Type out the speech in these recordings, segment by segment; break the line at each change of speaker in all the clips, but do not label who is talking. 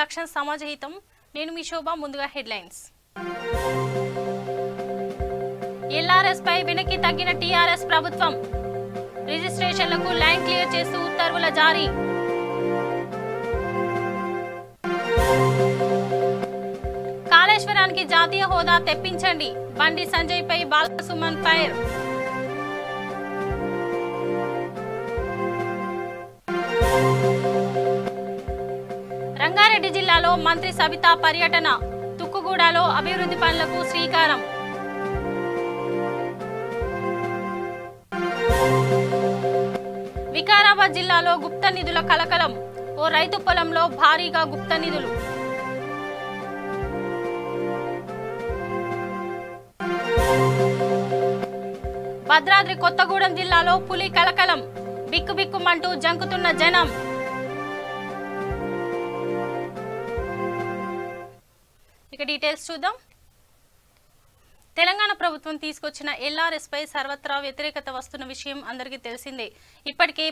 లక్ష్యం సమాజహితం. నేను మీ శోభ. ముందుగా హెడ్లైన్స్. ఎల్ఆర్ఎస్ పై వెనక్కి తగ్గిన టీఆర్ఎస్ ప్రభుత్వం. రిజిస్ట్రేషన్లకు లైన్ క్లియర్ చేస్తూ ఉత్తర్వుల జారీ. కాళేశ్వరానికి జాతీయ హోదా తెప్పించండి. బండి సంజయ్ పై బాలసుమన్ ఫైర్. రంగారెడ్డి జిల్లాలో మంత్రి సబితా పర్యటన. తుక్కుగూడలో అభివృద్ధి పనులకు శ్రీకారం. వికారాబాద్ జిల్లాలో గుప్త నిధుల కలకలం. ఓ రైతు పొలంలో భారీగా గుప్త నిధులు. భద్రాద్రి కొత్తగూడెం జిల్లాలో పులి కలకలం. బిక్కుబిక్కుమంటూ జంకుతున్న జనం. ఇక డీటెయిల్స్ చూద్దాం. తెలంగాణ ప్రభుత్వం తీసుకొచ్చిన ఎల్ఆర్ఎస్ పై సర్వత్రా వ్యతిరేకత వస్తున్న విషయం అందరికీ తెలిసిందే. ఇప్పటికే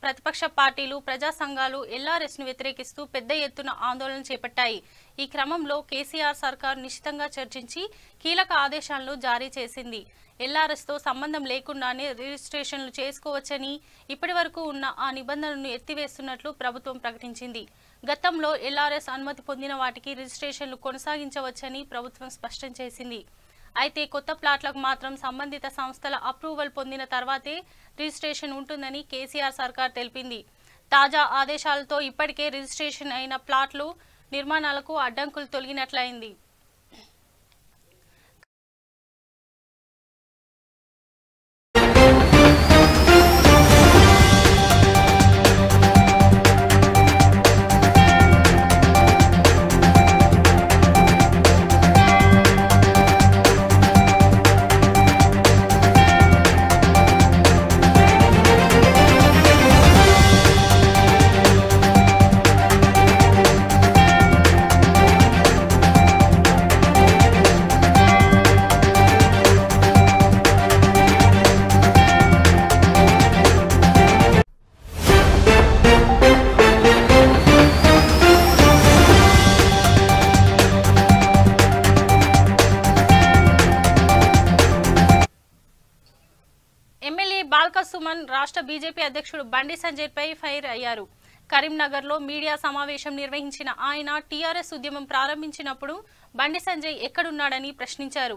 ప్రతిపక్ష పార్టీలు, ప్రజా సంఘాలు ఎల్ఆర్ఎస్ ను వ్యతిరేకిస్తూ పెద్ద ఎత్తున ఆందోళన చేపట్టాయి. ఈ క్రమంలో కేసీఆర్ సర్కార్ నిశితంగా చర్చించి కీలక ఆదేశాలను జారీ చేసింది. ఎల్ఆర్ఎస్ తో సంబంధం లేకుండానే రిజిస్ట్రేషన్లు చేసుకోవచ్చని, ఇప్పటి వరకు ఉన్న ఆ నిబంధనలను ఎత్తివేస్తున్నట్లు ప్రభుత్వం ప్రకటించింది. గతంలో ఎల్ఆర్ఎస్ అనుమతి పొందిన వాటికి రిజిస్ట్రేషన్లు కొనసాగించవచ్చని ప్రభుత్వం స్పష్టం చేసింది. అయితే కొత్త ప్లాట్లకు మాత్రం సంబంధిత సంస్థల అప్రూవల్ పొందిన తర్వాతే రిజిస్ట్రేషన్ ఉంటుందని కేసీఆర్ సర్కార్ తెలిపింది. తాజా ఆదేశాలతో ఇప్పటికే రిజిస్ట్రేషన్ అయిన ప్లాట్లు నిర్మాణాలకు అడ్డంకులు తొలగినట్లయింది. బాలసుమన్ రాష్ట్ర బీజేపీ అధ్యక్షుడు బండి సంజయ్ పై ఫైర్ అయ్యారు. కరీంనగర్ లో మీడియా సమావేశం నిర్వహించిన ఆయన టీఆర్ఎస్ ఉద్యమం ప్రారంభించినప్పుడు బండి సంజయ్ ఎక్కడున్నాడని ప్రశ్నించారు.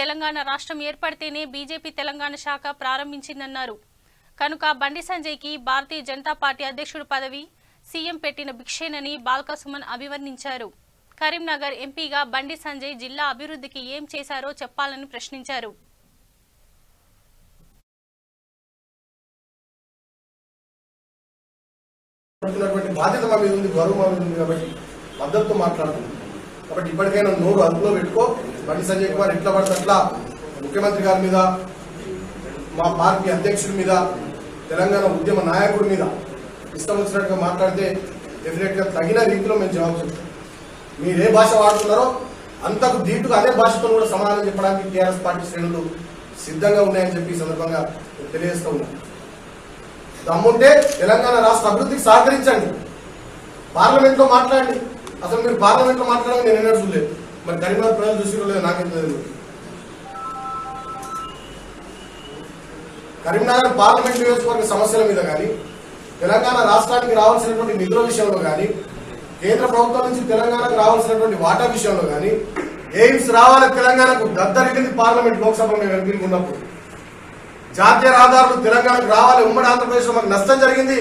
తెలంగాణ రాష్ట్రం ఏర్పడితేనే బీజేపీ తెలంగాణ శాఖ ప్రారంభించిందన్నారు. కనుక బండి సంజయ్ కి భారతీయ జనతా పార్టీ అధ్యక్షుడు పదవి సీఎం పెట్టిన భిక్షేనని బాలసుమన్ అభివర్ణించారు. కరీంనగర్ ఎంపీగా బండి సంజయ్ జిల్లా అభివృద్ధికి ఏం చేశారో చెప్పాలని ప్రశ్నించారు.
బాధ్యత మా మీద ఉంది, గౌరవం మా మీద ఉంది కాబట్టి మద్దతుతో మాట్లాడుతుంది. కాబట్టి ఇప్పటికైనా నోరు అదుపులో పెట్టుకో. బండి సంజయ్ కుమార్ ఎట్లా పడితే అట్లా ముఖ్యమంత్రి గారి మీద, మా పార్టీ అధ్యక్షుడి మీద, తెలంగాణ ఉద్యమ నాయకుడి మీద ఇష్టం వచ్చినట్టుగా మాట్లాడితే డెఫినెట్ గా తగిన రీతిలో మేము జవాబు చెప్తాం. మీరు ఏ భాష వాడుతున్నారో అంతకు దీటుగా అదే భాషతో కూడా సమాధానం చెప్పడానికి టీఆర్ఎస్ పార్టీ శ్రేణులు సిద్ధంగా ఉన్నాయని చెప్పి ఈ సందర్భంగా తెలియజేస్తూ ఉన్నాం. దమ్ముంటే తెలంగాణ రాష్ట్ర అభివృద్ధికి సహకరించండి, పార్లమెంట్ లో మాట్లాడండి. అసలు మీరు పార్లమెంట్ లో మాట్లాడమని నేను ఎన్నడూ చూడలేదు. మరి కరీంనగర్ ప్రజలు చూసిరో లేదు నాకేం తెలియదు. కరీంనగర్ పార్లమెంట్ నియోజకవర్గ సమస్యల మీద కానీ, తెలంగాణ రాష్ట్రానికి రావాల్సినటువంటి నిధుల విషయంలో కానీ, కేంద్ర ప్రభుత్వం నుంచి తెలంగాణకు రావాల్సినటువంటి వాటా విషయంలో కానీ, ఎయిమ్స్ రావాలి తెలంగాణకు దద్దరిల్లింది పార్లమెంట్ లోక్సభ మేము ఎంపీలు ఉన్నప్పుడు. జాతీయ రహదారులు తెలంగాణకు రావాలి, ఉమ్మడి ఆంధ్రప్రదేశ్ లో మనకు నష్టం జరిగింది,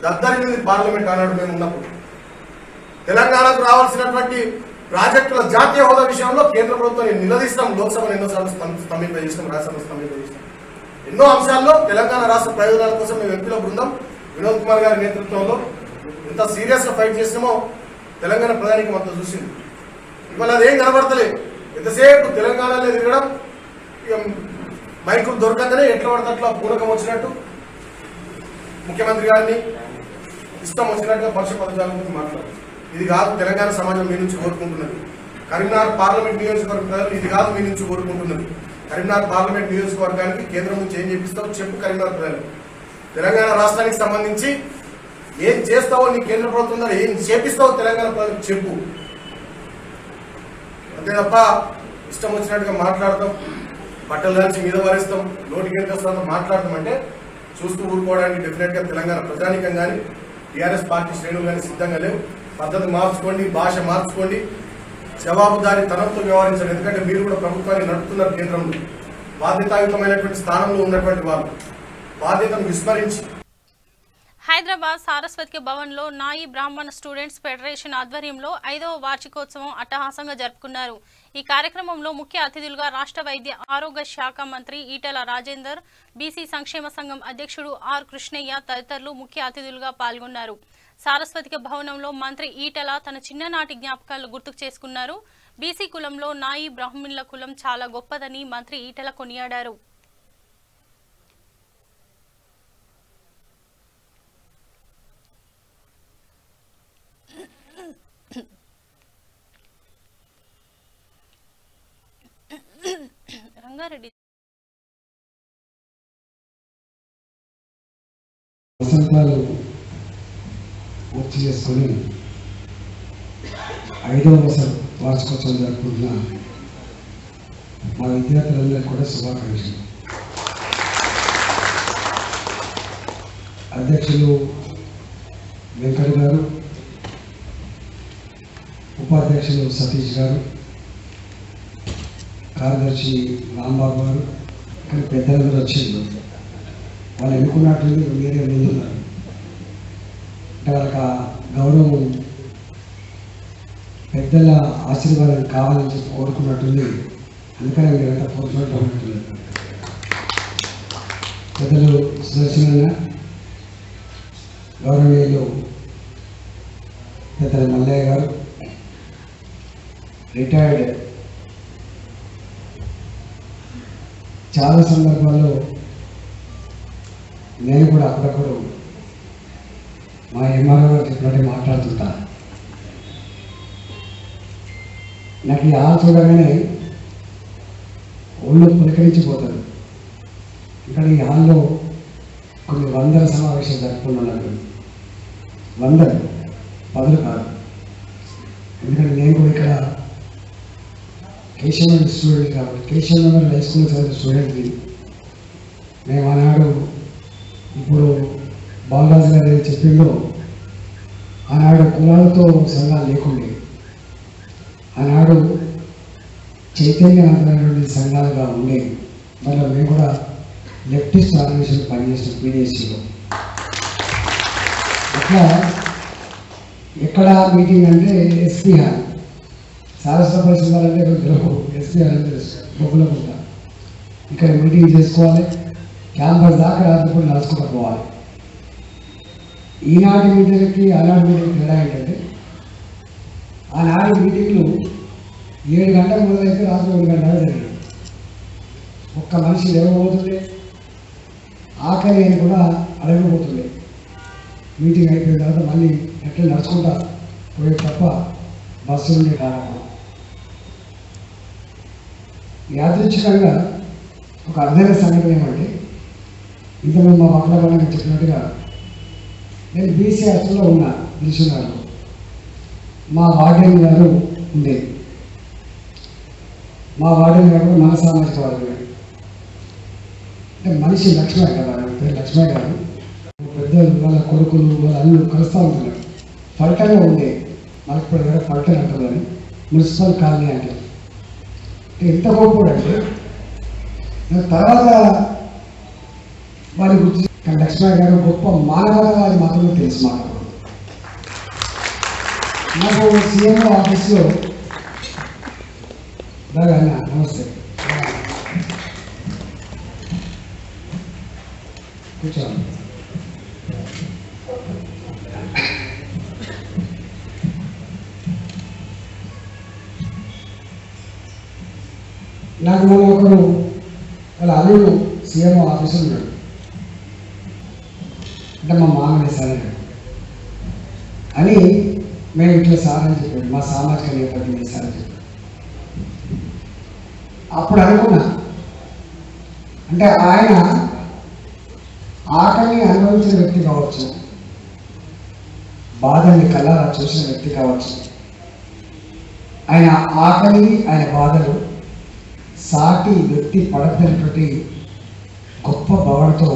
దద్దరిల్లింది పార్లమెంట్ ఆనాడు మేము ఉన్నప్పుడు. తెలంగాణకు రావాల్సినటువంటి ప్రాజెక్టుల జాతీయ హోదా విషయంలో కేంద్ర ప్రభుత్వాన్ని నిలదీస్తాం. లోక్సభను ఎన్నోసార్లు స్తంభింపజేస్తాం, రాజ్యసభను స్తంభింపజేస్తాం. ఎన్నో అంశాల్లో తెలంగాణ రాష్ట్ర ప్రయోజనాల కోసం మేము ఎంపీల బృందం వినోద్ కుమార్ గారి నేతృత్వంలో ఎంత సీరియస్ గా ఫైట్ చేస్తామో తెలంగాణ ప్రధానికి మొత్తం చూసింది. ఇవాళ అదేం కనబడతలేదు. ఎంతసేపు తెలంగాణలో తిరగడం, మైకులు దొరకగానే ఎట్లా పడితే అట్లా పూనకం వచ్చినట్టు ముఖ్యమంత్రి గారిని ఇష్టం వచ్చినట్టుగా పరుష పదజాల గురించి మాట్లాడారు. ఇది కాదు తెలంగాణ సమాజం మీ నుంచి కోరుకుంటున్నది. కరీంనగర్ పార్లమెంట్ నియోజకవర్గ ప్రజలు ఇది కాదు మీ నుంచి కోరుకుంటున్నది. కరీంనగర్ పార్లమెంట్ నియోజకవర్గానికి కేంద్రం నుంచి ఏం చేపిస్తావు చెప్పు. కరీంనగర్ ప్రజలు తెలంగాణ రాష్ట్రానికి సంబంధించి ఏం చేస్తావో నీ కేంద్ర ప్రభుత్వం ద్వారా ఏం చేపిస్తావో తెలంగాణ ప్రజలకు చెప్పు. అంతే తప్ప ఇష్టం వచ్చినట్టుగా మాట్లాడతాం, బట్టలు దాల్చి మీద వారిస్తాం, నోటికి ఎంత వస్తుందో మాట్లాడతాం అంటే చూస్తూ ఊరుకోవడానికి డెఫినెట్ గా తెలంగాణ ప్రజానికం కానీ టీఆర్ఎస్ పార్టీ శ్రేణులు కానీ సిద్ధంగా లేవు. పద్ధతి మార్చుకోండి, భాష మార్చుకోండి, జవాబుదారీ తనంతో వ్యవహరించండి. ఎందుకంటే మీరు కూడా ప్రభుత్వాన్ని నడుపుతున్నారు, కేంద్రంలో బాధ్యతాయుతమైనటువంటి స్థానంలో ఉన్నటువంటి వాళ్ళు బాధ్యతను విస్మరించి.
హైదరాబాద్ సారస్వతి భవన్లో నాయి బ్రాహ్మణ స్టూడెంట్స్ ఫెడరేషన్ ఆధ్వర్యంలో 5వ వార్షికోత్సవం అట్టహాసంగా జరుపుకున్నారు. ఈ కార్యక్రమంలో ముఖ్య అతిథులుగా రాష్ట్ర వైద్య ఆరోగ్య శాఖ మంత్రి ఈటెల రాజేందర్, బీసీ సంక్షేమ సంఘం అధ్యక్షుడు ఆర్ కృష్ణయ్య తదితరులు ముఖ్య అతిథులుగా పాల్గొన్నారు. సారస్వతిక భవనంలో మంత్రి ఈటెల తన చిన్ననాటి జ్ఞాపకాలు గుర్తుకు చేసుకున్నారు. బీసీ కులంలో నాయి బ్రాహ్మణుల కులం చాలా గొప్పదని మంత్రి ఈటెల కొనియాడారు. రంగారెడ్డి
వసంతాలు పూర్తి చేసుకొని 5వ వార్షికోత్సవం జరుపుకుంటున్న మా విద్యార్థులందరికీ కూడా శుభాకాంక్షలు. అధ్యక్షులు వెంకట్ గారు, ఉపాధ్యక్షులు సతీష్ గారు, కార్యదర్శి రాంబాబు గారు, ఇక్కడ పెద్దలందరూ వచ్చింది. వాళ్ళు ఎన్నుకున్నట్టుంది మీరే ముందున్నారు అంటే వాళ్ళకి ఆ గౌరవం పెద్దల ఆశీర్వాదం కావాలని చెప్పి కోరుకున్నట్టుంది. అందుకని మీరంతా కోరుకున్నట్టు ఉన్నట్టుంది. పెద్దలు సుదర్శన గౌరవనీయులు పెద్దలు మల్లయ్య గారు, రిటైర్డ్, చాలా సందర్భాల్లో నేను కూడా అప్పుడప్పుడు మా ఎంఆర్ఓ గారు చెప్పినట్టు మాట్లాడుతుంటా. నాకు ఈ హాల్ చూడగానే ఒళ్ళు పులకరించిపోతాడు. ఇక్కడ ఈ హాల్లో కొన్ని వందల సమావేశాలు జరుపుకున్నాను. 100, 10 కాదు. ఎందుకంటే నేను కూడా ఇక్కడ కేశవ స్టూడెంట్ కాబట్టి కేశవ హై స్కూల్ చదివిన స్టూడెంట్ని మేము ఆనాడు, ఇప్పుడు బాలరాజు గారు ఏది చెప్పిందో, ఆనాడు కులాలతో సంఘాలు లేకుండే, ఆనాడు చైతన్యవంతమైనటువంటి సంఘాలుగా ఉండేవి. మళ్ళీ మేము కూడా లెఫ్టిస్ట్ ఆర్గనైజేషన్ పనిచేస్తాం పీడిఎస్సీలో. అట్లా ఎక్కడ మీటింగ్ అంటే ఎస్పీ హాల్, సారస్వత పరిశుభ్రాలంటే ఎస్పీ హాల్ అంటే బొగ్గులకుంటా, ఇక్కడ మీటింగ్ చేసుకోవాలి. క్యాంపస్ దాకా రాత్రిపూట నడుచుకుంటూ పోవాలి. ఈనాటి మీటింగ్కి ఆనాటి మీటింగ్ తేడా ఏంటంటే, ఆనాటి మీటింగ్లు 7 గంటలకు మొదలైతే రాత్రి 1 గంట జరిగింది. ఒక్క మనిషి లేవబోతుండే, ఆఖరి అని కూడా అడగబోతుండే. మీటింగ్ అయిపోయిన తర్వాత మళ్ళీ ఎట్లా నడుచుకుంటా పోయే తప్ప బస్సు నుండి కారణం. యాదృచ్ఛికంగా ఒక అర్థమైన సంఘటన ఏమంటే, ఇంతకుముందు మా పక్కన చెప్పినట్టుగా నేను బీసీ హాస్టల్లో ఉన్నా దిల్సునగర్లో. మా వార్డెన్ గారు ఉండేది. మా వార్డెన్ గారు మన సామాజిక వర్గం అంటే మనిషి లక్ష్మయ్య కదా, పేరు లక్ష్మయ్య గారు. పెద్దలు వాళ్ళ కొడుకులు వాళ్ళ అల్లు కలుస్తూ ఉంటున్నారు. ఫల్టన్గా ఉండేది, మనకి ఇప్పుడు దగ్గర ఫల్టన్ అంటారు అని, మున్సిపల్ కాలనీ అంటే. ఎంత గొప్ప అంటే తర్వాత వారి గురించి లక్ష్మయ్య గారు గొప్ప మానవతావాది మాత్రమే తెలుసు మాకు. నాకు సీఎంఓ ఆఫీస్లో బాగా అన్న నమస్తే కూర్చోండి. నాకు మొన్న ఒకరు వాళ్ళ అల్లుడు సీఎంఓ ఆఫీసులో ఉన్నాడు. అంటే మా మామనే సరే అని మేము ఇట్లా సార్ అని చెప్పాడు, మా సామాజిక నేపథ్యం సార్ అని చెప్పాడు. అప్పుడు అనుకున్నా, అంటే ఆయన ఆకలిని అనుభవించిన వ్యక్తి కావచ్చు, బాధల్ని కళ్ళారా చూసిన వ్యక్తి కావచ్చు. ఆయన ఆకలి, ఆయన బాధలు సాటి వ్యక్తి పడతటువంటి గొప్ప భావనతో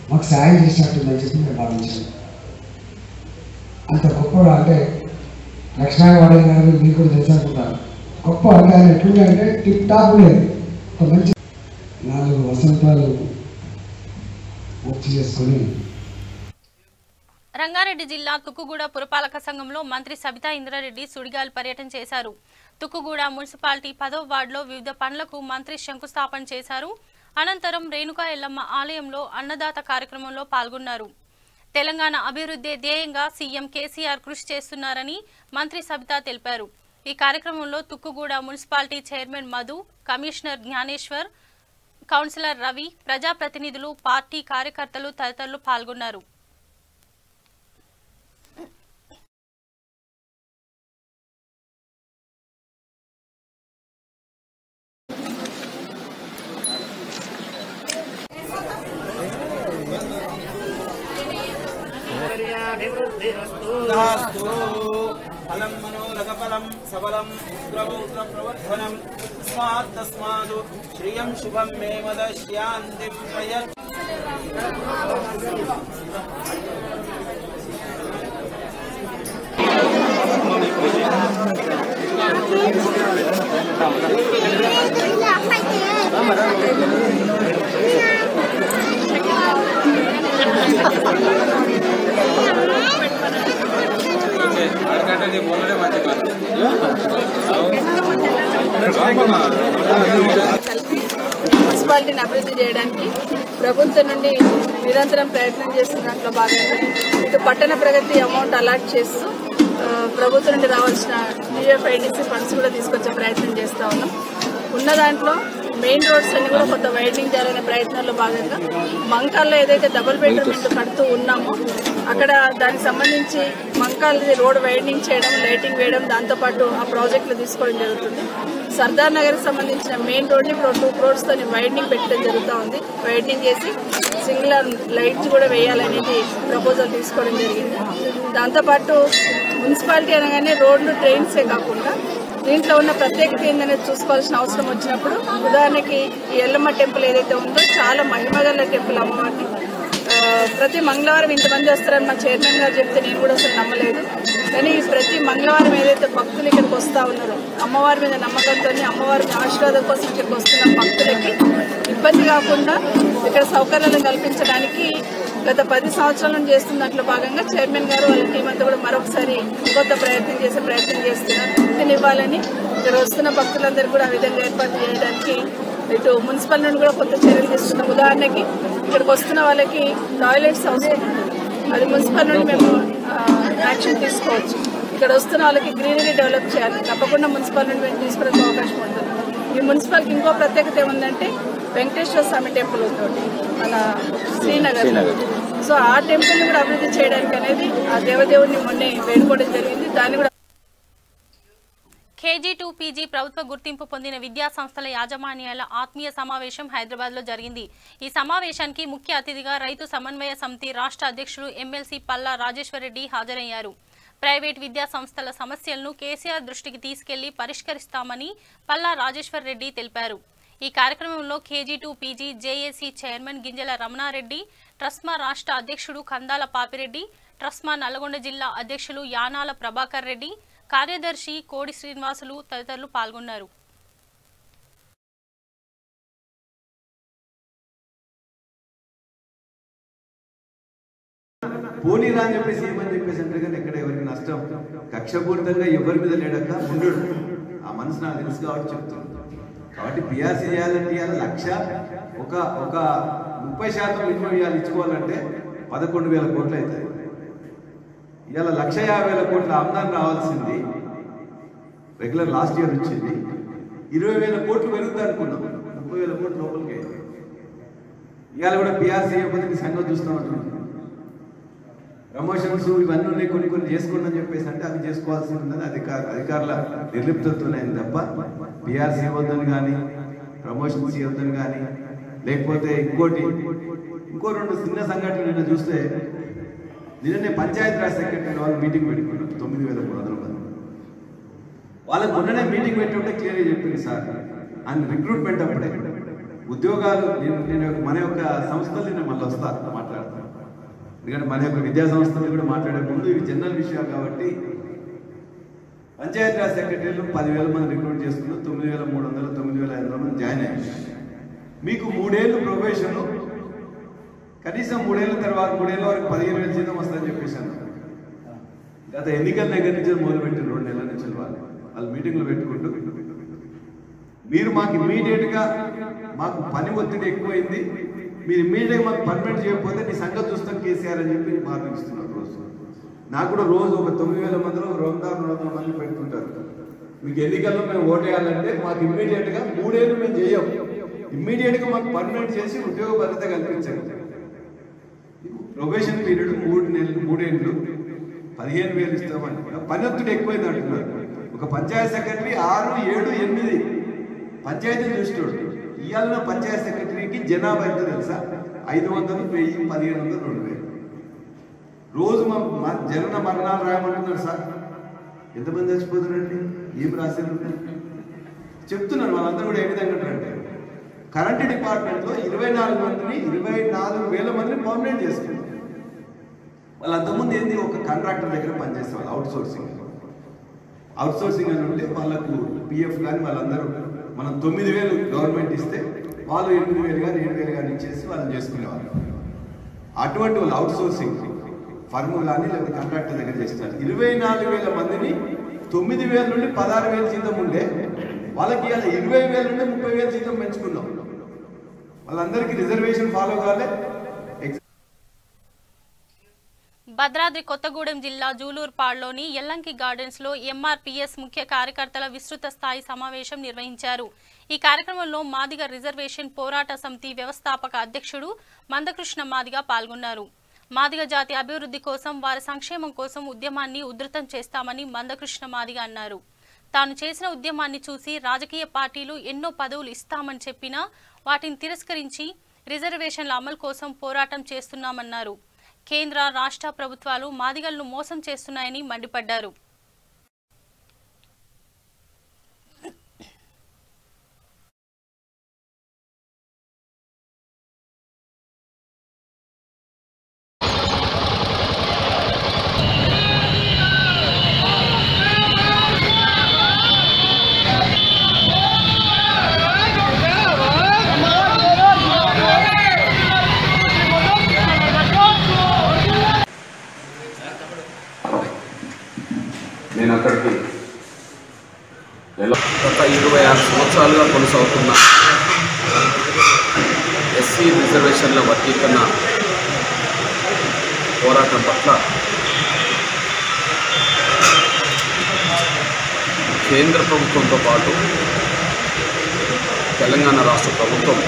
మాకు సాయం చేసినట్టుందని చెప్పి మేము భావించాము. అంత గొప్పగా అంటే లక్ష్మణవాడి గారు మీకు కూడా తెలుసు అనుకుంటారు. గొప్ప అంటే ఆయన ఎట్లుండే అంటే టిప్ టాప్ లేదు. ఒక మంచి 4 వసంతాలు పూర్తి చేసుకొని
రంగారెడ్డి జిల్లా తుక్కుగూడ పురపాలక సంఘంలో మంత్రి సబితా ఇంద్రారెడ్డి సుడిగాలి పర్యటన చేశారు. తుక్కుగూడ మున్సిపాలిటీ 10వ వార్డులో వివిధ పనులకు మంత్రి శంకుస్థాపన చేశారు. అనంతరం రేణుకా ఎల్లమ్మ ఆలయంలో అన్నదాత కార్యక్రమంలో పాల్గొన్నారు. తెలంగాణ అభివృద్ధి ధ్యేయంగా సీఎం కేసీఆర్ కృషి చేస్తున్నారని మంత్రి సబితా తెలిపారు. ఈ కార్యక్రమంలో Tukkuguda municipality chairman Madhu, commissioner Gnaneshwar, councillor Ravi, ప్రజాప్రతినిధులు, పార్టీ కార్యకర్తలు తదితరులు పాల్గొన్నారు.
ఫలం మనోరథఫలం సబలం ప్రవర్ధనం తస్మాత్ శ్రియం శుభం మే వదశ్యాంతి ప్రయత్
మున్సిపాలిటీని అభివృద్ధి చేయడానికి ప్రభుత్వం నుండి నిరంతరం ప్రయత్నం చేస్తున్న దాంట్లో భాగంగా ఇటు పట్టణ ప్రగతి అమౌంట్ అలాట్ చేస్తూ ప్రభుత్వం నుండి రావాల్సిన టీఎఫ్ఐడిసి ఫండ్స్ కూడా తీసుకొచ్చే ప్రయత్నం చేస్తూ ఉన్నాం. ఉన్న దాంట్లో మెయిన్ రోడ్స్ అన్ని కూడా కొంత వైడనింగ్ చేయాలనే ప్రయత్నంలో భాగంగా మంకాల్లో ఏదైతే డబుల్ బెడ్రూమ్ ఇల్లు కడుతూ ఉన్నామో అక్కడ దానికి సంబంధించి మంకాలది రోడ్ వైడనింగ్ చేయడం, లైటింగ్ వేయడం, దాంతోపాటు ఆ ప్రాజెక్టులు తీసుకోవడం జరుగుతుంది. సర్దార్ నగర్కి సంబంధించిన మెయిన్ రోడ్ని ఇప్పుడు 2 crores తోని వైడనింగ్ పెట్టడం జరుగుతూ ఉంది. వైడనింగ్ చేసి సింగులర్ లైట్స్ కూడా వేయాలనేది ప్రపోజల్ తీసుకోవడం జరిగింది. దాంతోపాటు మున్సిపాలిటీ అనగానే రోడ్లు, ట్రైన్సే కాకుండా దీంట్లో ఉన్న ప్రత్యేకత ఏందనేది చూసుకోవాల్సిన అవసరం వచ్చినప్పుడు, ఉదాహరణకి ఈ ఎల్లమ్మ టెంపుల్ ఏదైతే ఉందో చాలా మహిమగల టెంపుల్ అమ్మవారిని. ప్రతి మంగళవారం ఇంతమంది వస్తారని మా చైర్మన్ గారు చెప్తే నేను కూడా అసలు నమ్మలేదు. కానీ ప్రతి మంగళవారం ఏదైతే భక్తులు ఇక్కడికి వస్తూ ఉన్నారో అమ్మవారి మీద నమ్మకంతో, అమ్మవారి ఆశీర్వాదం కోసం ఇక్కడికి వస్తున్న భక్తులకి ఇబ్బంది కాకుండా ఇక్కడ సౌకర్యాలను కల్పించడానికి గత 10 సంవత్సరాల నుంచి చేస్తున్న దాంట్లో భాగంగా చైర్మన్ గారు వాళ్ళ టీం అంతా కూడా మరొకసారి కొత్త ప్రయత్నం చేస్తున్నారు. దీన్ని ఇవ్వాలని ఇక్కడ వస్తున్న భక్తులందరూ కూడా ఆ విధంగా ఏర్పాటు చేయడానికి ఇటు మున్సిపల్ నుండి కూడా కొత్త చర్యలు తీసుకున్నాం. ఉదాహరణకి ఇక్కడికి వస్తున్న వాళ్ళకి టాయిలెట్స్ అవసరం ఉంటుంది, అది మున్సిపల్ నుండి మేము యాక్షన్ తీసుకోవచ్చు. ఇక్కడ వస్తున్న వాళ్ళకి గ్రీనరీ డెవలప్ చేయాలి, తప్పకుండా మున్సిపల్ నుండి మేము తీసుకోవడానికి అవకాశం ఉంటుంది. ఈ మున్సిపాలిటీ ఇంకో ప్రత్యేకత ఏముందంటే వెంకటేశ్వర స్వామి టెంపుల్ ఉంటుంది మన శ్రీనగర్. సో ఆ టెంపుల్ని కూడా అభివృద్ధి చేయడానికి అనేది ఆ దేవదేవుడిని మొన్నే వేడుకోవడం జరిగింది. దాన్ని కూడా
KG2 PG ప్రభుత్వ గుర్తింపు పొందిన విద్యా సంస్థల యాజమాన్యాల ఆత్మీయ సమావేశం హైదరాబాద్ లో జరిగింది. ఈ సమావేశానికి ముఖ్య అతిథిగా రైతు సమన్వయ సమితి రాష్ట్ర అధ్యక్షుడు ఎమ్మెల్సీ పల్లా రాజేశ్వర్ రెడ్డి హాజరయ్యారు. ప్రైవేట్ విద్యా సంస్థల సమస్యలను కేసీఆర్ దృష్టికి తీసుకెళ్లి పరిష్కరిస్తామని పల్లా రాజేశ్వర్ రెడ్డి తెలిపారు. ఈ కార్యక్రమంలో KG2 PG జేఏసీ చైర్మన్ గింజల రమణారెడ్డి, ట్రస్మా రాష్ట్ర అధ్యక్షుడు కందాల పాపిరెడ్డి, ట్రస్మా నల్గొండ జిల్లా అధ్యక్షులు యానాల ప్రభాకర్ రెడ్డి, కార్యదర్శి కోడి శ్రీనివాసులు తదితరులు పాల్గొన్నారు.
పోనీరా అని చెప్పేసి ఏమని చెప్పేసి అంటే కానీ ఎక్కడ ఎవరికి నష్టం, కక్షపూరితంగా ఎవరి మీద లేడక ఉండడు. ఆ మనసు నాకు తెలుసు కాబట్టి చెప్తాను. కాబట్టి పిఆర్సీ చేయాలంటే ఇవాళ 1,00,000 ఒక 30% వినియోగాలు ఇచ్చుకోవాలంటే 11,000 కోట్లు అవుతాయి. ఇవాళ 1,50,000 కోట్ల ఆమ్దాన్ని రావాల్సింది రెగ్యులర్ లాస్ట్ ఇయర్ వచ్చింది 20,000 కోట్లు పెరుగుతుంది అనుకున్నాం, 30,000 కోట్లు లోపలికి అయింది. ఇవాళ కూడా పిఆర్సీ అయిపోతే సంగతి చూస్తామంటున్నాం. ప్రమోషన్స్ ఇవన్నీ ఉన్నాయి, కొన్ని చేసుకోండి అని చెప్పేసి అంటే అవి చేసుకోవాల్సి ఉందని అధికారుల నిర్లిప్తతోనే తప్ప పిఆర్సీ ఇవ్వద్దని కానీ, ప్రమోషన్స్ ఇవ్వద్దని కానీ, లేకపోతే ఇంకో 2 చిన్న సంఘటనలు నిన్న చూస్తే నిన్ననే పంచాయతీరాజ్ సెక్రటరీ వాళ్ళు మీటింగ్ పెట్టుకున్నారు 9,300 మంది. వాళ్ళకి మొన్ననే మీటింగ్ పెట్టుకుంటే క్లియర్గా చెప్పింది సార్ అండ్ రిక్రూట్మెంట్ అప్పుడే ఉద్యోగాలు నేను మన యొక్క సంస్థలు నేను మళ్ళీ వస్తాను మాట్లాడతాను. ఎందుకంటే మన యొక్క విద్యా సంస్థలు కూడా మాట్లాడే ముందు ఇవి జనరల్ విషయాలు కాబట్టి పంచాయతీరాజ్ సెక్రటరీలు 10,000 మంది రిక్రూట్ చేసుకున్నారు. 9,300 9,500 మంది జాయిన్ అయ్యారు. మీకు 3 ఏళ్ళు ప్రొబేషన్, కనీసం 3 ఏళ్ళ తర్వాత 3 ఏళ్ళ వరకు 15,000 జీతం వస్తుందని చెప్పేశాను. గత ఎన్నికల దగ్గర నుంచి మొదలుపెట్టిన 2 నెలల నుంచి వాళ్ళు మీటింగ్లు పెట్టుకుంటూ మీరు మాకు ఇమ్మీడియట్గా మాకు పని ఒత్తిడి ఎక్కువైంది, మీరు ఇమ్మీడియట్గా మాకు పర్మనెంట్ చేయకపోతే నీ సంగతి చూస్తాం కేసీఆర్ అని చెప్పి మార్పిస్తున్నారు. రోజు నాకు కూడా రోజు ఒక 9,000 మందిలో 200 మంది పెట్టుకుంటారు. మీకు ఎన్నికల్లో మేము ఓటేయాలంటే మాకు ఇమ్మీడియట్గా 3 ఏళ్ళు మేము చేయం, ఇమ్మీడియట్గా మాకు పర్మనెంట్ చేసి ఉద్యోగ భద్రత కల్పించండి. ప్రొబేషన్ పీరియడ్ 3 నెలలు 3 ఏళ్ళు 15,000 ఇస్తామని పని ఒత్తిడి ఎక్కువైంది అంటున్నారు. ఒక పంచాయత్ సెక్రటరీ 6, 7, 8 పంచాయతీలు చూస్తాడు. ఇవాళ పంచాయత్ సెక్రటరీకి జనాభా ఎంత తెలుసా? 500, 1000, 1,500, 2,000. రోజు మా జనన మరణాలు రాయమంటున్నారు సార్. ఎంతమంది చచ్చిపోతారండి? ఏం రాశారు చెప్తున్నారు. వాళ్ళందరూ కూడా ఏ విధంగా అంటారంటే కరెంట్ డిపార్ట్మెంట్లో 24,000 మందిని పర్మనెంట్ చేస్తున్నారు. వాళ్ళు అంతకుముందు ఏంది ఒక కాంట్రాక్టర్ దగ్గర పనిచేసేవాళ్ళు. అవుట్ సోర్సింగ్ అని ఉంటే వాళ్ళకు పిఎఫ్ కానీ వాళ్ళందరూ మనం 9,000 గవర్నమెంట్ ఇస్తే వాళ్ళు 8,000 కానీ 7,000 కానీ ఇచ్చేసి వాళ్ళని చేసుకునేవాళ్ళు. అటువంటి వాళ్ళు అవుట్ సోర్సింగ్ ఫర్మ్ కానీ లేకపోతే కాంట్రాక్టర్ దగ్గర చేస్తారు. 24,000 మందిని 9,000 నుండి 16,000 జీతం ఉండే వాళ్ళకి ఇవాళ 20,000 నుండి 30,000 జీతం పెంచుకున్నాం. వాళ్ళందరికీ రిజర్వేషన్ ఫాలో కాలే.
భద్రాద్రి కొత్తగూడెం జిల్లా జూలూరుపాడులోని ఎల్లంకి గార్డెన్స్ లో ఎంఆర్పీఎస్ ముఖ్య కార్యకర్తల విస్తృత స్థాయి సమావేశం నిర్వహించారు. ఈ కార్యక్రమంలో మాదిగ రిజర్వేషన్ పోరాట సమితి వ్యవస్థాపక అధ్యక్షుడు మందకృష్ణ మాదిగ పాల్గొన్నారు. మాదిగ జాతి అభివృద్ధి కోసం, వారి సంక్షేమం కోసం ఉద్యమాన్ని ఉధృతం చేస్తామని మందకృష్ణ మాదిగ అన్నారు. తాను చేసిన ఉద్యమాన్ని చూసి రాజకీయ పార్టీలు ఎన్నో పదవులు ఇస్తామని చెప్పినా వాటిని తిరస్కరించి రిజర్వేషన్ల అమలు కోసం పోరాటం చేస్తున్నామన్నారు. కేంద్ర రాష్ట్ర ప్రభుత్వాలు మాదిగలను మోసం చేస్తున్నాయని మండిపడ్డారు.
నేను అక్కడికి గత 26 సంవత్సరాలుగా కొనసాగుతున్న ఎస్సీ రిజర్వేషన్ల వర్గీకరణ పోరాటం పట్ల కేంద్ర ప్రభుత్వంతో పాటు తెలంగాణ రాష్ట్ర ప్రభుత్వం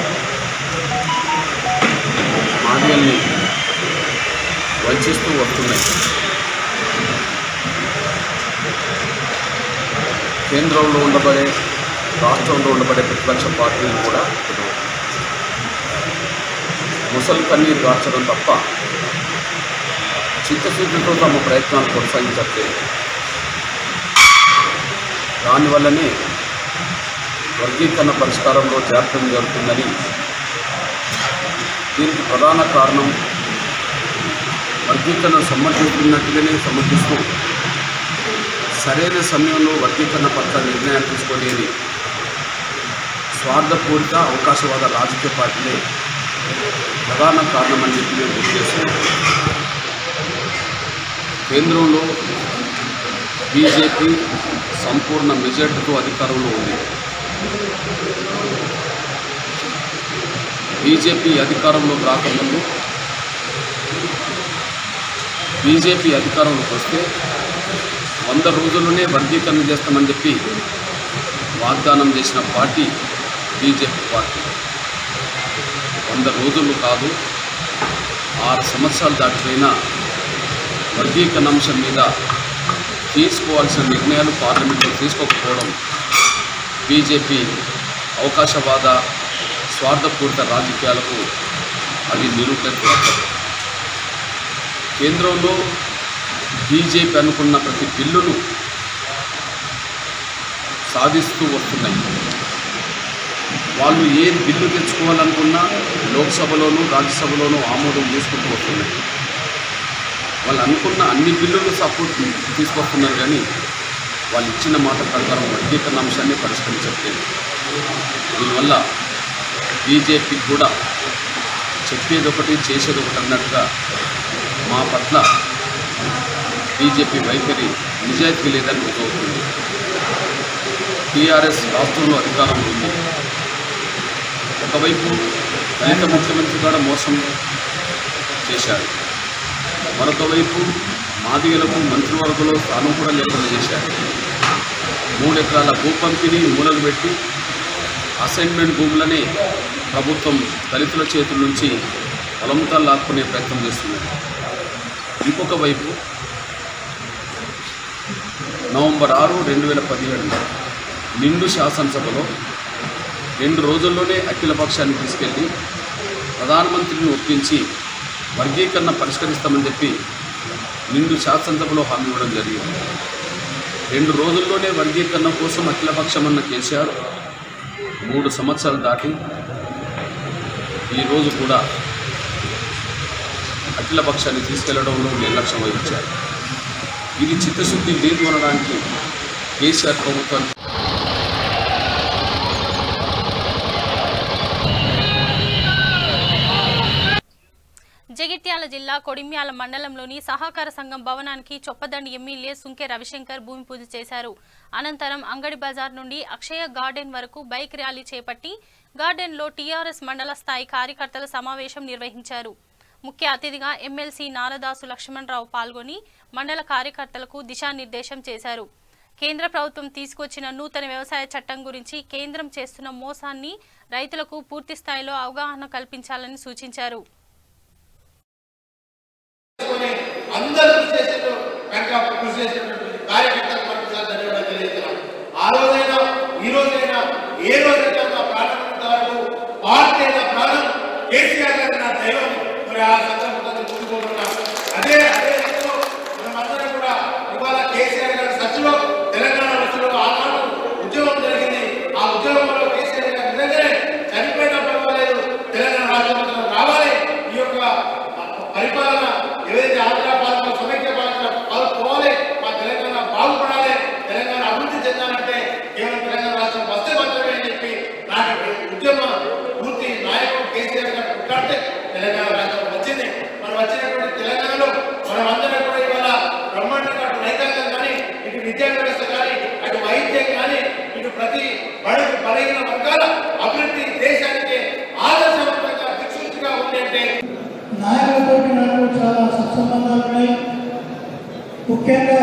మాదిగల్ని వంచిస్తూ వస్తున్నాయి. కేంద్రంలో ఉండబడే, రాష్ట్రంలో ఉండబడే ప్రతిపక్ష పార్టీలు కూడా ముసలి కన్నీరు కార్చడం తప్ప చిత్తశుద్ధితో తమ ప్రయత్నాలు కొనసాగించట్లేదు. దానివల్లనే వర్గీకరణ పరిష్కారంలో జాప్యం జరుగుతుందని, దీనికి ప్రధాన కారణం వర్గీకరణ సమర్థిస్తున్నట్టుగానే సమర్థిస్తూ సరైన సమయంలో వర్గీకరణ పట్ల నిర్ణయాలు తీసుకోలేని స్వార్థపూరిత అవకాశవాద రాజకీయ పార్టీలే ప్రధాన కారణమని చెప్పి మేము గుర్తు చేస్తున్నాం. కేంద్రంలో బీజేపీ సంపూర్ణ మెజార్టీతో అధికారంలో ఉంది. బీజేపీ అధికారంలోకి రాకముందు, బీజేపీ అధికారంలోకి వస్తే 100 రోజుల్లోనే వర్గీకరణ చేస్తామని చెప్పి వాగ్దానం చేసిన పార్టీ బీజేపీ పార్టీ. 100 రోజులు కాదు, 6 సంవత్సరాలు దాటిపోయినా వర్గీకరణ అంశం మీద తీసుకోవాల్సిన నిర్ణయాలు పార్లమెంట్లో తీసుకోకపోవడం బీజేపీ అవకాశవాద స్వార్థపూరిత రాజకీయాలకు అది నిరూపణ. కేంద్రంలో బీజేపీ అనుకున్న ప్రతి బిల్లును సాధిస్తూ వస్తున్నాయి. వాళ్ళు ఏ బిల్లు తెచ్చుకోవాలనుకున్నా లోక్సభలోనూ రాజ్యసభలోనూ ఆమోదం చేసుకుంటూ వస్తున్నాయి. వాళ్ళు అనుకున్న అన్ని బిల్లులు సపోర్ట్ తీసుకొస్తున్నారు, కానీ వాళ్ళు ఇచ్చిన మాట ప్రకారం వర్గీకరణ అంశాన్ని పరిష్కరించట్లేదు. దీనివల్ల బీజేపీకి కూడా చెప్పేది ఒకటి చేసేది ఒకటి అన్నట్టుగా మా పట్ల బీజేపీ వైఖరి నిజాయితీ లేదని రుజువుతుంది. టీఆర్ఎస్ రాష్ట్రంలో అధికారంలో ఉంది. ఒకవైపు దళిత ముఖ్యమంత్రి కూడా మోసం చేశారు, మరొక వైపు మాదిగలకు మంత్రివర్గంలో స్థానం కూడా లేకుండా చేశారు. 3 ఎకరాల భూ పంపిణీ మూలలు పెట్టి అసైన్మెంట్ భూములని ప్రభుత్వం దళితుల చేతుల నుంచి బలంతా లాక్కునే ప్రయత్నం చేస్తున్నారు. ఇంకొక వైపు నవంబర్ 6, 2017 నిండు శాసనసభలో 2 రోజుల్లోనే అఖిలపక్షాన్ని తీసుకెళ్లి ప్రధానమంత్రిని ఒప్పించి వర్గీకరణ పరిష్కరిస్తామని చెప్పి నిండు శాసనసభలో హామీ ఇవ్వడం జరిగింది. 2 రోజుల్లోనే వర్గీకరణ కోసం అఖిలపక్షం అన్న కేసీఆర్ 3 సంవత్సరాలు దాటి ఈరోజు కూడా అఖిలపక్షాన్ని తీసుకెళ్లడంలో నిర్లక్ష్యం వహించారు. ఇది చిత్తశుద్ధి లేదు అనడానికి కేసీఆర్ ప్రభుత్వానికి
జగిత్యాల జిల్లా కొడిమ్యాల మండలంలోని సహకార సంఘం భవనానికి చొప్పదండి ఎమ్మెల్యే సుంకె రవిశంకర్ భూమి పూజ చేశారు. అనంతరం అంగడి బజార్ నుండి అక్షయ గార్డెన్ వరకు బైక్ ర్యాలీ చేపట్టి గార్డెన్లో టీఆర్ఎస్ మండల స్థాయి కార్యకర్తల సమావేశం నిర్వహించారు. ముఖ్య అతిథిగా ఎమ్మెల్సీ నారదాసు లక్ష్మణరావు పాల్గొని మండల కార్యకర్తలకు దిశానిర్దేశం చేశారు. కేంద్ర ప్రభుత్వం తీసుకొచ్చిన నూతన వ్యవసాయ చట్టం గురించి కేంద్రం చేస్తున్న మోసాన్ని రైతులకు పూర్తి స్థాయిలో అవగాహన కల్పించాలని సూచించారు.
అందరూ కృషి చేసినటువంటి కార్యకర్తలకు మరొకసారి ధన్యవాదాలు తెలియజేస్తున్నాం. ఆ రోజైనా ఈ రోజైనా ఏ రోజైనా నా ప్రాణం వరకు పార్టీ అయిన ప్రాణం కేసీఆర్ గారు నా దైవం. మరి ఆ సందర్భంగా ముందుకోతున్నాం. అదే రీతిలో మనమందరం కూడా ఇవాళ కేసీఆర్ గారి సచ్చులో తెలంగాణ వచ్చులో ఆనాడు ఉద్యమం జరిగింది. ఆ ఉద్యమంలో కేసీఆర్ గారు నిజంగానే చనిపోయినా పర్వాలేదు, తెలంగాణ రాష్ట్రం రావాలి, ఈ యొక్క పరిపాలన ఏదైతే ఆంధ్ర పాలన సమైక్య పాలన పోవాలి, మా తెలంగాణ బాగుపడాలి, తెలంగాణ అభివృద్ధి చెందాలంటే కేవలం తెలంగాణ రాష్ట్రం వస్తే మాత్రమే అని చెప్పి నాకు ఉద్యమ పూర్తి నాయకుడు కేసీఆర్ గారు పుట్టాడితే తెలంగాణ రాష్ట్రం వచ్చింది. మనం వచ్చినటువంటి తెలంగాణలో మనం అందరం కూడా ఇవాళ బ్రహ్మాండంగా అటు రైతాంగం కానీ, ఇటు విద్యా వ్యవస్థ కానీ, అటు వైద్యం కానీ, ఇటు ప్రతి బడుగు బలహీన వర్గాల అభివృద్ధి దేశానికి ఆదర్శవంతంగా దిక్సూచిగా ఉంది. అంటే
నాయకులతో నాకు చాలా సత్సంబంధాలు ఉన్నాయి. ముఖ్యంగా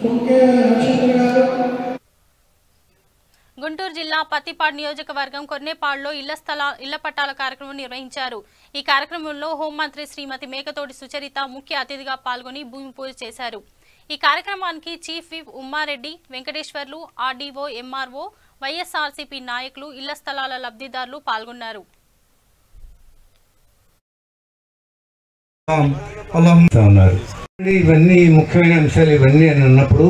సుంకె రవిశంకర్ గారు.
గుంటూరు జిల్లా పత్తిపాడు నియోజకవర్గం కొర్నేపాడులో ఇళ్ల పట్టాల కార్యక్రమం నిర్వహించారు. ఈ కార్యక్రమంలో హోంమంత్రి శ్రీమతి మేకతోటి సుచరిత ముఖ్య అతిథిగా పాల్గొని భూమి పూజ చేశారు. ఈ కార్యక్రమానికి chief whip Ummareddy, Venkateswarlu, RDO, MRO, YSRCP నాయకులు, ఇళ్ల స్థలాల లబ్ధిదారులు పాల్గొన్నారు.
ఇవన్నీ ముఖ్యమైన అంశాలు. ఇవన్నీ అని అన్నప్పుడు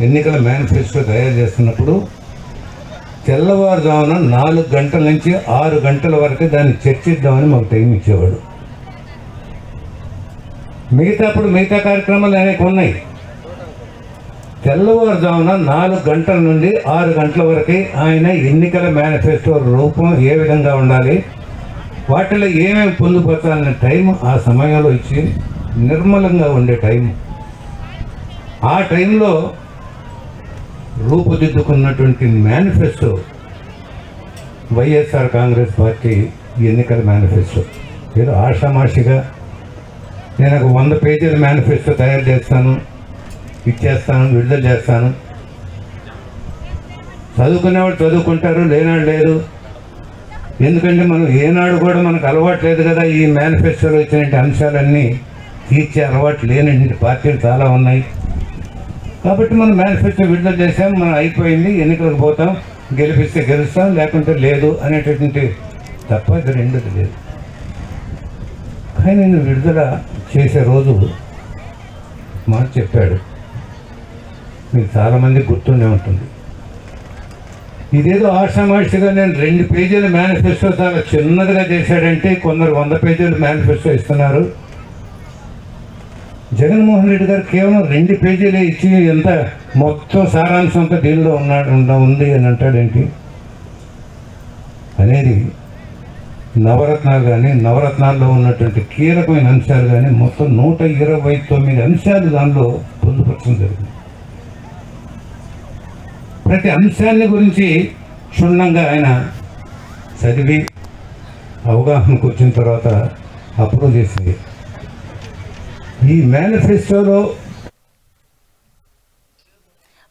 ఎన్నికల మేనిఫెస్టో తయారు చేస్తున్నప్పుడు తెల్లవారుజామున 4 గంటల నుంచి 6 గంటల వరకు దాన్ని చర్చిద్దామని మాకు టైం ఇచ్చేవాడు. మిగతా కార్యక్రమాలు అనేక ఉన్నాయి. తెల్లవారుజామున 4 గంటల నుండి 6 గంటల వరకు ఆయన ఎన్నికల మేనిఫెస్టో రూపం ఏ విధంగా ఉండాలి, వాటిలో ఏమేమి పొందుపరచాలనే టైం ఆ సమయంలో ఇచ్చి నిర్మలంగా ఉండే టైం. ఆ టైంలో రూపుదిద్దుకున్నటువంటి మేనిఫెస్టో వైఎస్ఆర్ కాంగ్రెస్ పార్టీ ఎన్నికల మేనిఫెస్టో. ఏదో ఆషామాషిగా నేను ఒక 100 పేజీల మేనిఫెస్టో తయారు చేస్తాను, ఇచ్చేస్తాను, విడుదల చేస్తాను, చదువుకునేవాడు చదువుకుంటారు, లేనాడు లేదు. ఎందుకంటే మనం ఏనాడు కూడా మనకు అలవాటు లేదు కదా, ఈ మేనిఫెస్టోలో వచ్చిన అంశాలన్నీ తీర్చే అలవాటు లేని పార్టీలు చాలా ఉన్నాయి. కాబట్టి మనం మేనిఫెస్టో విడుదల చేసాం, మనం అయిపోయింది, ఎన్నికలకు పోతాం, గెలిపిస్తే గెలుస్తాం, లేకుంటే లేదు అనేటటువంటి తప్ప ఇది రెండోది లేదు. ఆయనను విడుదల చేసే రోజు మాట చెప్పాడు. మీకు చాలామంది గుర్తుండే ఉంటుంది. ఇదేదో ఆషామాషిగా నేను 2 పేజీల మేనిఫెస్టో చాలా చిన్నదిగా చేశాడంటే కొందరు 100 పేజీల మేనిఫెస్టో ఇస్తున్నారు. జగన్మోహన్ రెడ్డి గారు కేవలం 2 పేజీలే ఇచ్చి ఎంత మొత్తం సారాంశం అంతా దీనిలో ఉంది అని అంటాడేంటి అనేది నవరత్నాలు కానీ నవరత్నాల్లో ఉన్నటువంటి కీలకమైన అంశాలు కానీ మొత్తం 129 అంశాలు దానిలో పొందుపరచడం జరిగింది. ప్రతి అంశాన్ని గురించి క్షుణ్ణంగా ఆయన చదివి అవగాహనకు వచ్చిన తర్వాత అప్రూవ్ చేసింది. ఈ మేనిఫెస్టోలో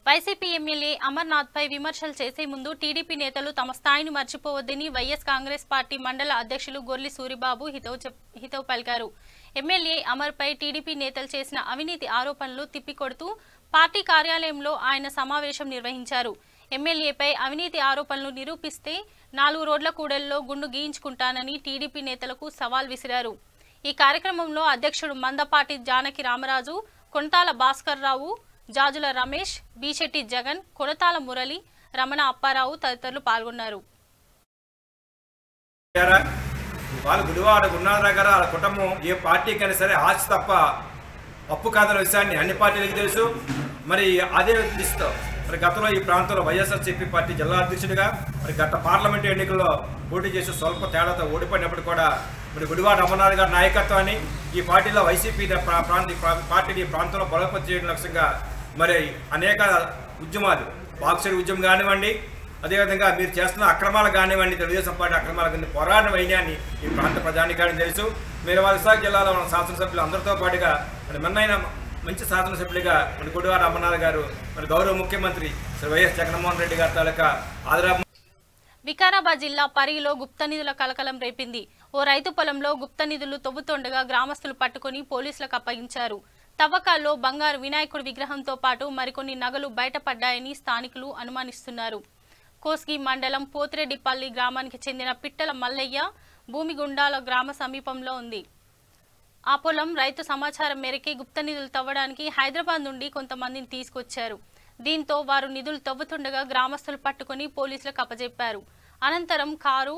వైసీపీ ఎమ్మెల్యే అమర్నాథ్ పై విమర్శలు చేసే ముందు టీడీపీ నేతలు తమ స్థాయిని మర్చిపోవద్దని వైఎస్ కాంగ్రెస్ పార్టీ మండల అధ్యక్షులు గొర్లి సూరిబాబు హితవు పలికారు. ఎమ్మెల్యే అమర్ పై టీడీపీ నేతలు చేసిన అవినీతి ఆరోపణలు తిప్పికొడుతూ పార్టీ కార్యాలయంలో ఆయన సమావేశం నిర్వహించారు. ఎమ్మెల్యేపై అవినీతి ఆరోపణలు నిరూపిస్తే 4 రోడ్ల కూడల్లో గుండు గీయించుకుంటానని టీడీపీ నేతలకు సవాల్ విసిరారు. ఈ కార్యక్రమంలో అధ్యక్షుడు మందపాటి జానకి రామరాజు, కొనతాల భాస్కర్ రావు, జాజుల రమేష్, బీశెట్టి జగన్, కొనతాల మురళి, రమణ అప్పారావు తదితరులు పాల్గొన్నారు.
వాళ్ళు గుడివాడ గున్నార దగ్గర వాళ్ళ కుటుంబం ఏ పార్టీకైనా సరే ఆశ తప్ప అప్పు కాదన్న విషయాన్ని అన్ని పార్టీలకు తెలుసు. మరి అదే దిశతో మరి గతంలో ఈ ప్రాంతంలో వైఎస్ఆర్సీపీ పార్టీ జిల్లా అధ్యక్షుడిగా మరి గత పార్లమెంటు ఎన్నికల్లో పోటీ చేసి స్వల్ప తేడాతో ఓడిపోయినప్పుడు కూడా మరి గుడివాడ అమర్నాథ్ గారి నాయకత్వాన్ని ఈ పార్టీలో వైసీపీ పార్టీని ప్రాంతంలో బలోపేతం చేయడం లక్ష్యంగా మరి అనేక ఉద్యమాలు, బాక్సర్ ఉద్యమం కానివ్వండి, అదేవిధంగా మీరు చేస్తున్న అక్రమాలు కానివ్వండి, తెలుగుదేశం పార్టీ అక్రమాల కింద పోరాటం అయినాయని ఈ ప్రాంత ప్రజానికానికి తెలుసు. మీరు విశాఖ జిల్లాలో ఉన్న శాసనసభ్యులు అందరితో పాటుగా మరి మొన్నైన మంచి శాసనసభ్యులుగా మరి గుడివాడ అమర్నాథ్ గారు మరి గౌరవ ముఖ్యమంత్రి శ్రీ వైఎస్ జగన్మోహన్ రెడ్డి గారి తాలూకా ఆదరాభ.
వికారాబాద్ జిల్లా పరిగిలో గుప్త నిధుల కలకలం రేపింది. ఓ రైతు పొలంలో గుప్త నిధులు తవ్వుతుండగా గ్రామస్తులు పట్టుకుని పోలీసులకు అప్పగించారు. తవ్వకాల్లో బంగారు వినాయకుడి విగ్రహంతో పాటు మరికొన్ని నగలు బయటపడ్డాయని స్థానికులు అనుమానిస్తున్నారు. కోస్గి మండలం పోతిరెడ్డిపల్లి గ్రామానికి చెందిన పిట్టల మల్లయ్య భూమి గుండాల గ్రామ సమీపంలో ఉంది. ఆ పొలం రైతు సమాచారం మేరకే గుప్త నిధులు తవ్వడానికి హైదరాబాద్ నుండి కొంతమందిని తీసుకొచ్చారు. దీంతో వారు నిధులు తవ్వుతుండగా గ్రామస్తులు పట్టుకుని పోలీసులకు అప్పజెప్పారు. అనంతరం కారు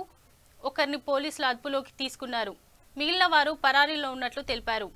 ఒకరిని పోలీసులు అదుపులోకి తీసుకున్నారు. మిగిలిన వారు పరారీలో ఉన్నట్లు తెలిపారు.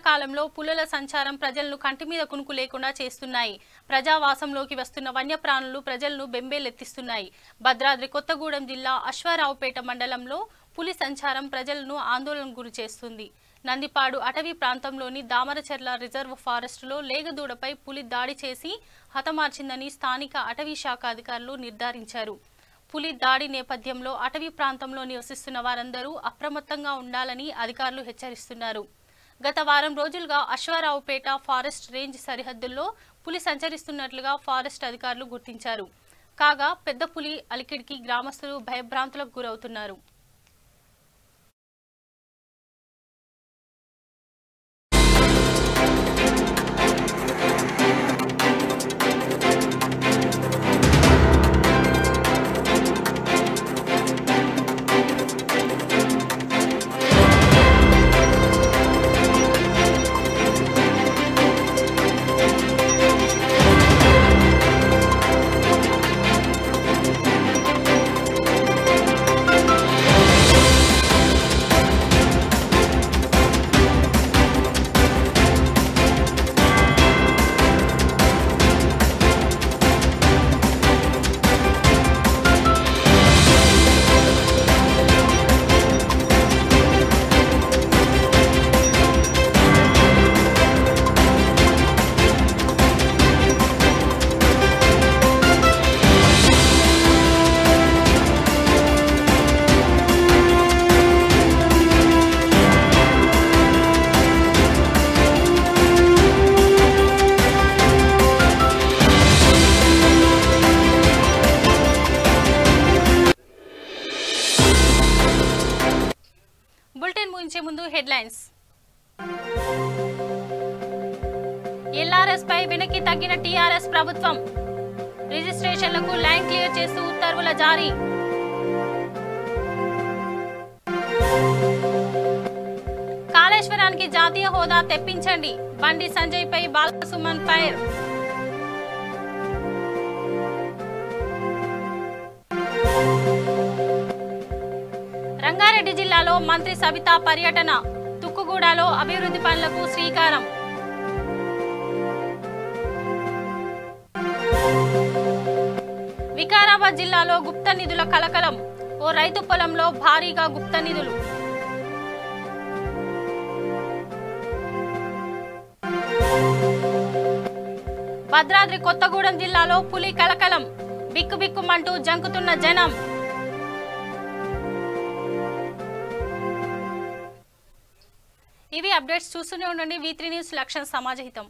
కాలంలో పులుల సంచారం ప్రజలను కంటి మీద కునుకు లేకుండా చేస్తున్నాయి. ప్రజావాసంలోకి వస్తున్న వన్యప్రాణులు ప్రజలను బెంబేలెత్తిస్తున్నాయి. భద్రాద్రి కొత్తగూడెం జిల్లా అశ్వారావుపేట మండలంలో పులి సంచారం ప్రజలను ఆందోళనకు గురి చేస్తుంది. నందిపాడు అటవీ ప్రాంతంలోని దామరచెర్ల రిజర్వ్ ఫారెస్టులో లేగదూడపై పులి దాడి చేసి హతమార్చిందని స్థానిక అటవీ శాఖ అధికారులు నిర్ధారించారు. పులి దాడి నేపథ్యంలో అటవీ ప్రాంతంలో నివసిస్తున్న వారందరూ అప్రమత్తంగా ఉండాలని అధికారులు హెచ్చరిస్తున్నారు. గత వారం రోజులుగా అశ్వారావుపేట ఫారెస్ట్ రేంజ్ సరిహద్దుల్లో పులి సంచరిస్తున్నట్లుగా ఫారెస్ట్ అధికారులు గుర్తించారు. కాగా పెద్ద పులి అలికిడికి గ్రామస్తులు భయభ్రాంతులకు గురవుతున్నారు. హెడ్లైన్స్. ఎల్ఆర్ఎస్ పై వెనక్కి తగ్గిన టీఆర్ఎస్ ప్రభుత్వం. రిజిస్ట్రేషన్లకు లైన్ క్లియర్ చేస్తూ ఉత్తర్వుల జారీ. కాళేశ్వరానికి జాతీయ హోదా తెప్పించండి. బండి సంజయ్ పై బాలసుమన్ ఫైర్. రంగారెడ్డి జిల్లాలో మంత్రి సబితా పర్యటన. తుక్కుగూడలో అభివృద్ధి పనులకు శ్రీకారం. వికారాబాద్ జిల్లాలో గుప్త నిధుల కలకలం. ఓ రైతు పొలంలో భారీగా గుప్త నిధులు. భద్రాద్రి కొత్తగూడెం జిల్లాలో పులి కలకలం. బిక్కుబిక్కుమంటూ జంకుతున్న జనం. ఇవి అప్డేట్స్. చూస్తూనే ఉండండి V3 న్యూస్. లక్ష్యం సమాజహితం.